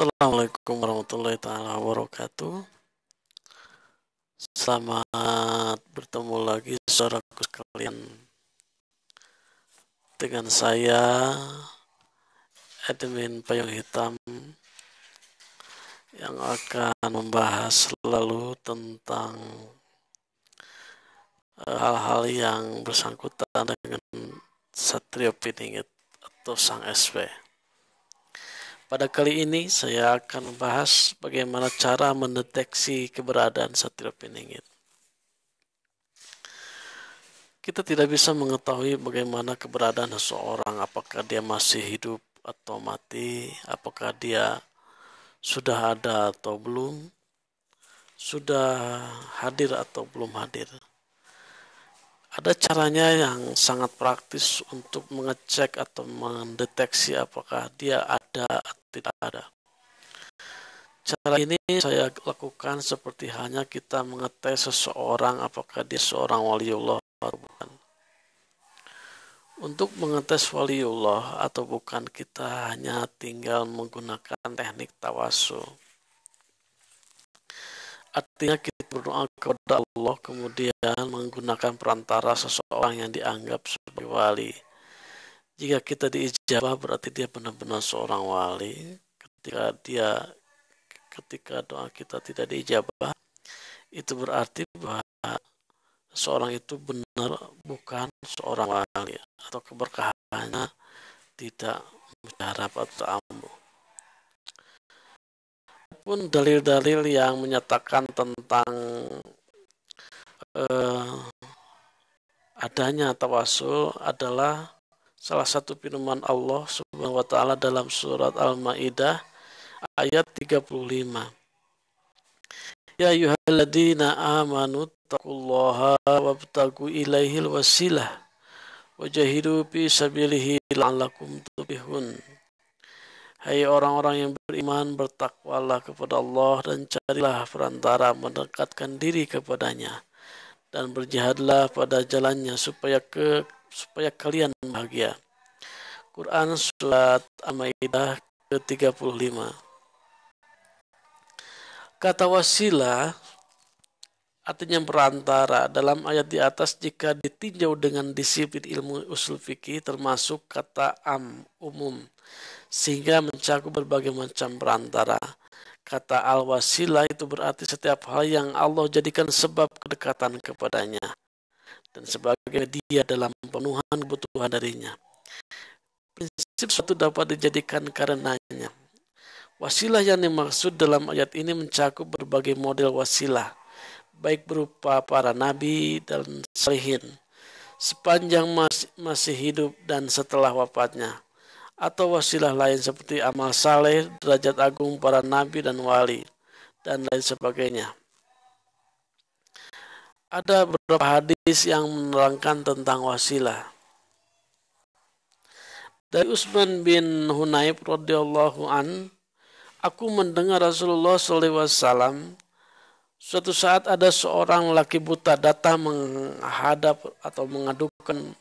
Assalamualaikum warahmatullahi taala wabarakatuh. Selamat bertemu lagi saudaraku sekalian dengan saya admin Payung Hitam yang akan membahas selalu tentang hal-hal yang bersangkutan dengan Satrio Piningit atau Sang SP. Pada kali ini saya akan membahas bagaimana cara mendeteksi keberadaan Satrio Piningit. Kita tidak bisa mengetahui bagaimana keberadaan seseorang, apakah dia masih hidup atau mati, apakah dia sudah ada atau belum, sudah hadir atau belum hadir. Ada caranya yang sangat praktis untuk mengecek atau mendeteksi apakah dia ada atau tidak ada. Cara ini saya lakukan seperti halnya kita mengetes seseorang apakah dia seorang waliullah atau bukan. Untuk mengetes waliullah atau bukan, kita hanya tinggal menggunakan teknik tawasul. Artinya kita berdoa kepada Allah kemudian menggunakan perantara seseorang yang dianggap sebagai wali. Jika kita diijabah berarti dia benar-benar seorang wali. Ketika doa kita tidak diijabah, itu berarti bahwa seorang itu benar bukan seorang wali atau keberkahannya tidak mujarab atau ampuh. Pun dalil-dalil yang menyatakan tentang adanya tawasul adalah salah satu firman Allah Subhanahu wa taala dalam surat Al-Maidah ayat 35. Ya ayyuhalladzina amanu taqullaha wabtagu ilaihil wasilah wajahidu fi sabilihi la'allakum tuflihun. Hai orang-orang yang beriman, bertakwalah kepada Allah dan carilah perantara mendekatkan diri kepadanya dan berjihadlah pada jalannya supaya kalian bahagia. Quran surat Al-Maidah ke-35. Kata wasilah artinya perantara dalam ayat di atas jika ditinjau dengan disiplin ilmu usul fikih termasuk kata umum sehingga mencakup berbagai macam perantara. Kata al-wasilah itu berarti setiap hal yang Allah jadikan sebab kedekatan kepadanya dan sebagai media dalam pemenuhan kebutuhan darinya. Prinsip suatu dapat dijadikan karenanya. Wasilah yang dimaksud dalam ayat ini mencakup berbagai model wasilah, baik berupa para nabi dan salihin, sepanjang masih hidup dan setelah wafatnya, atau wasilah lain seperti amal saleh, derajat agung para nabi dan wali, dan lain sebagainya. Ada beberapa hadis yang menerangkan tentang wasilah. Dari Utsman bin Hunayf radhiyallahu an, aku mendengar Rasulullah SAW suatu saat ada seorang laki buta datang menghadap atau mengadukan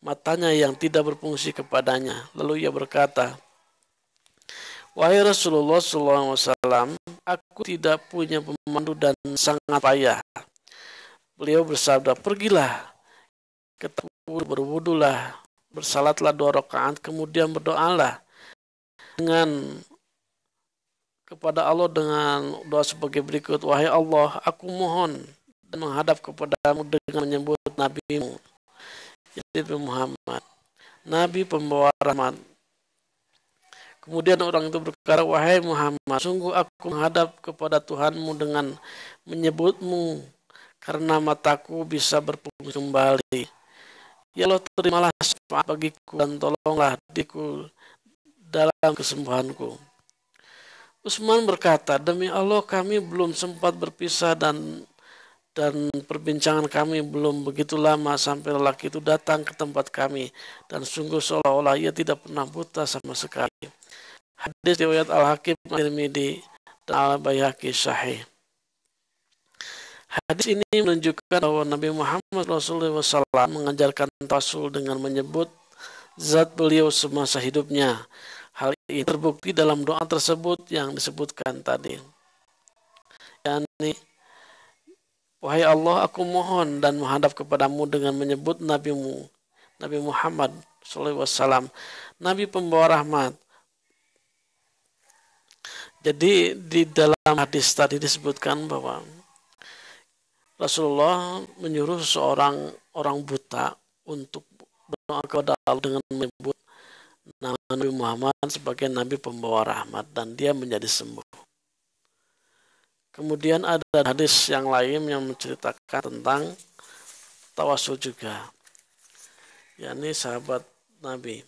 matanya yang tidak berfungsi kepadanya. Lalu ia berkata, wahai Rasulullah SAW, aku tidak punya pemandu dan sangat payah. Beliau bersabda, pergilah ke tempat berwudulah, bersalatlah 2 rakaat, kemudian berdoalah kepada Allah dengan doa sebagai berikut, wahai Allah, aku mohon dan menghadap kepadamu dengan menyebut nabimu, yaitu Muhammad, Nabi pembawa rahmat. Kemudian orang itu berkata, wahai Muhammad, sungguh aku menghadap kepada Tuhanmu dengan menyebutmu karena mataku bisa berfungsi kembali. Ya Allah, terimalah syafaat bagiku dan tolonglah diriku dalam kesembuhanku. Utsman berkata, demi Allah kami belum sempat berpisah dan perbincangan kami belum begitu lama sampai lelaki itu datang ke tempat kami dan sungguh seolah-olah ia tidak pernah buta sama sekali. Hadis riwayat Al-Hakim, At-Tirmidzi dan Al-Baihaqi sahih. Hadis ini menunjukkan bahwa Nabi Muhammad SAW mengajarkan tawasul dengan menyebut zat beliau semasa hidupnya. Hal ini terbukti dalam doa tersebut yang disebutkan tadi. yakni, wahai Allah, aku mohon dan menghadap kepadamu dengan menyebut nabimu, Nabi Muhammad SAW, Nabi pembawa rahmat. Jadi di dalam hadis tadi disebutkan bahwa Rasulullah menyuruh seorang orang buta untuk berdoa kepada Allah dengan menyebut nama Nabi Muhammad sebagai Nabi pembawa rahmat, dan dia menjadi sembuh. Kemudian ada hadis yang lain yang menceritakan tentang tawasul juga, yakni sahabat Nabi.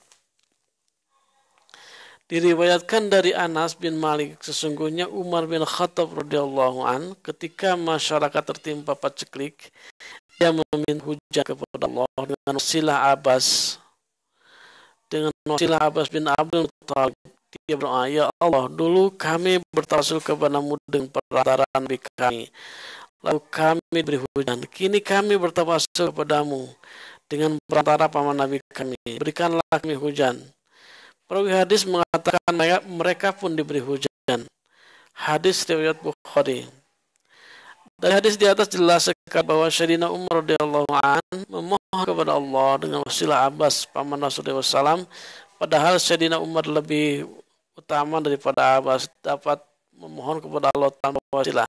Diriwayatkan dari Anas bin Malik, sesungguhnya Umar bin Khattab radhiyallahu an ketika masyarakat tertimpa paceklik, dia meminta hujan kepada Allah dengan wasilah Abbas bin Abdul Muttalib. Dia berdoa, ya Allah, dulu kami bertawasul kepadamu dengan perantara Nabi kami, lalu kami diberi hujan. Kini kami bertawasul kepadamu dengan perantara paman Nabi kami, berikanlah kami hujan. Perawi hadis mengatakan mereka pun diberi hujan. Hadis riwayat Bukhari. Dari hadis di atas jelas sekali bahwa Sayyidina Umar radhiyallahu an memohon kepada Allah dengan wasilah Abbas paman Rasulullah SAW, padahal Sayyidina Umar lebih utama daripada Abbas, dapat memohon kepada Allah tanpa wasilah.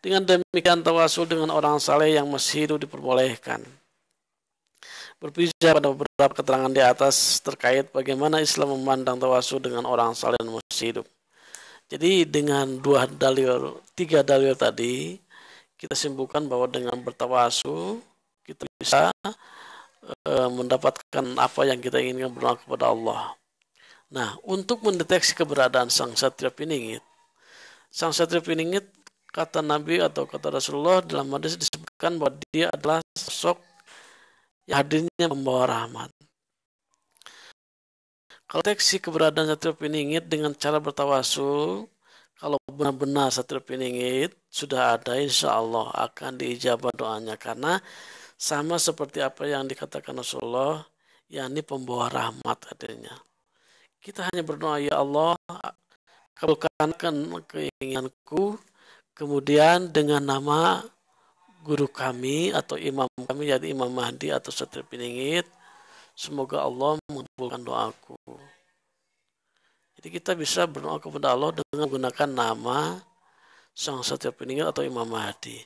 Dengan demikian tawasul dengan orang saleh yang masih hidup diperbolehkan. Berbicara pada beberapa keterangan di atas terkait bagaimana Islam memandang tawasul dengan orang saleh yang masih hidup. Jadi dengan tiga dalil tadi, kita simpulkan bahwa dengan bertawasul kita bisa mendapatkan apa yang kita inginkan berdoa kepada Allah. Nah, untuk mendeteksi keberadaan sang satria piningit, kata Nabi atau kata Rasulullah dalam hadis disebutkan bahwa dia adalah sosok yang hadirnya membawa rahmat. Kalau deteksi keberadaan satria piningit dengan cara bertawasul, kalau benar-benar satria piningit sudah ada, insya Allah akan diijabah doanya, karena sama seperti apa yang dikatakan Rasulullah, yakni pembawa rahmat hadirnya. Kita hanya berdoa, ya Allah, kabulkan keinginanku, kemudian dengan nama guru kami atau imam kami, yaitu Imam Mahdi atau satria piningit, semoga Allah mengabulkan doaku. Jadi kita bisa berdoa kepada Allah dengan menggunakan nama sang satria piningit atau Imam Mahdi.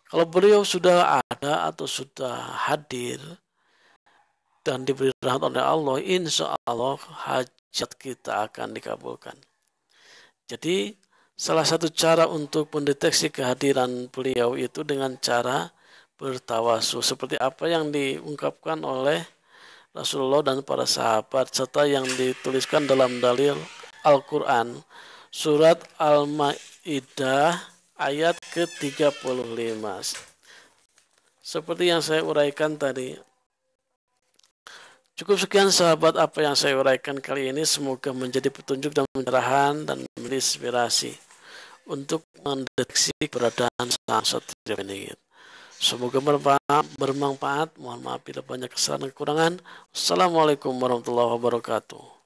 Kalau beliau sudah ada atau sudah hadir dan diberi rahmat oleh Allah, insya Allah hajat kita akan dikabulkan. Jadi salah satu cara untuk mendeteksi kehadiran beliau itu dengan cara bertawasul, seperti apa yang diungkapkan oleh Rasulullah dan para sahabat, serta yang dituliskan dalam dalil Al-Quran, surat Al-Ma'idah ayat ke-35. Seperti yang saya uraikan tadi. Cukup sekian sahabat apa yang saya uraikan kali ini, semoga menjadi petunjuk dan pencerahan dan menginspirasi untuk mendeteksi keberadaan sang satria piningit. Semoga bermanfaat. Mohon maaf bila banyak kesalahan dan kekurangan. Assalamualaikum warahmatullahi wabarakatuh.